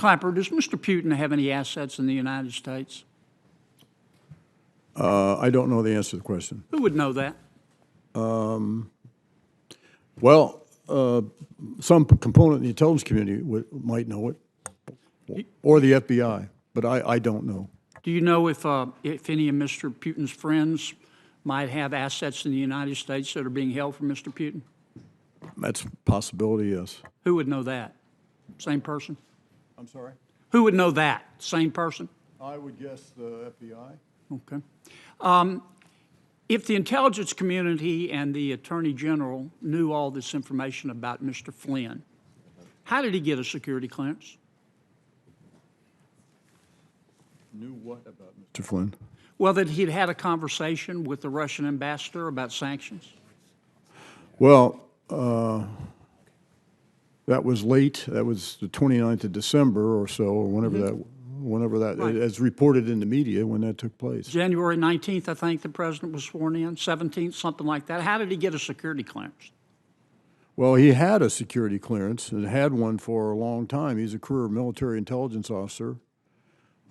Clapper, does Mr. Putin have any assets in the United States? I don't know the answer to the question. Who would know that? Well, some component in the intelligence community might know it, or the FBI, but I don't know. Do you know if any of Mr. Putin's friends might have assets in the United States that are being held for Mr. Putin? That's a possibility, yes. Who would know that? Same person? I'm sorry? Who would know that? Same person? I would guess the FBI. Okay. If the intelligence community and the Attorney General knew all this information about Mr. Flynn, how did he get a security clearance? Knew what about Mr. Flynn? Well, that he'd had a conversation with the Russian ambassador about sanctions. Well, that was late. That was the 29th of December or so, or whenever that, Right. as reported in the media when that took place. January 19th, I think the president was sworn in, 17th, something like that. How did he get a security clearance? Well, he had a security clearance and had one for a long time. He's a career military intelligence officer.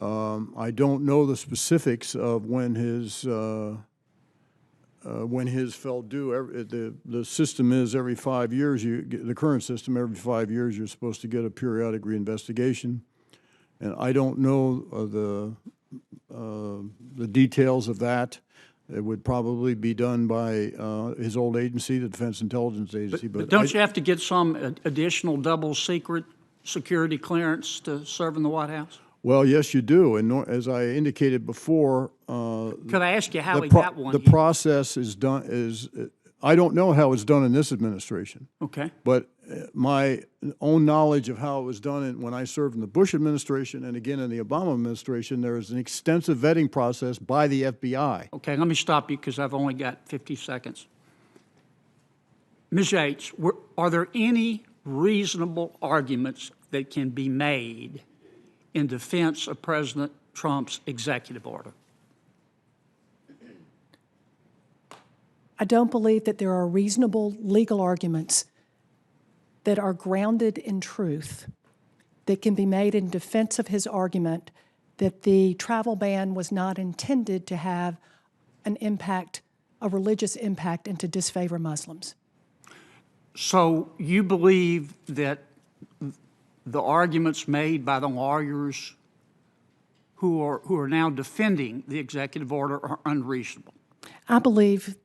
I don't know the specifics of when his fell due. The system is every 5 years. The current system, every 5 years, you're supposed to get a periodic reinvestigation, and I don't know the details of that. It would probably be done by his old agency, the Defense Intelligence Agency. But don't you have to get some additional double secret security clearance to serve in the White House? Well, yes, you do. And as I indicated before, Could I ask you how he got one? the process is done. I don't know how it's done in this administration. Okay. But my own knowledge of how it was done when I served in the Bush administration and again in the Obama administration, there is an extensive vetting process by the FBI. Okay, let me stop you because I've only got 50 seconds. Ms. Yates, are there any reasonable arguments that can be made in defense of President Trump's executive order? I don't believe that there are reasonable legal arguments that are grounded in truth that can be made in defense of his argument that the travel ban was not intended to have an impact, a religious impact, and to disfavor Muslims. So you believe that the arguments made by the lawyers who are now defending the executive order are unreasonable? I believe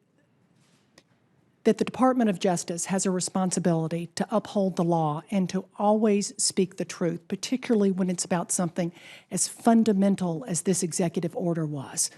that the Department of Justice has a responsibility to uphold the law and to always speak the truth, particularly when it's about something as fundamental as this executive order was,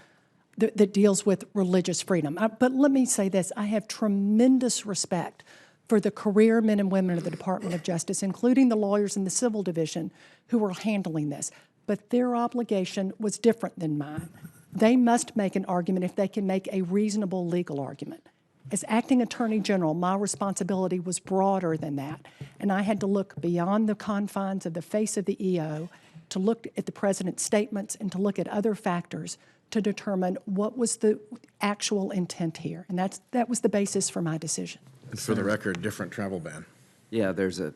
that deals with religious freedom. But let me say this, I have tremendous respect for the career men and women of the Department of Justice, including the lawyers in the civil division who are handling this. But their obligation was different than mine. They must make an argument if they can make a reasonable legal argument. As acting attorney general, my responsibility was broader than that, and I had to look beyond the confines of the face of the EO to look at the president's statements and to look at other factors to determine what was the actual intent here, and that was the basis for my decision. And for the record, different travel ban. Yeah, there's a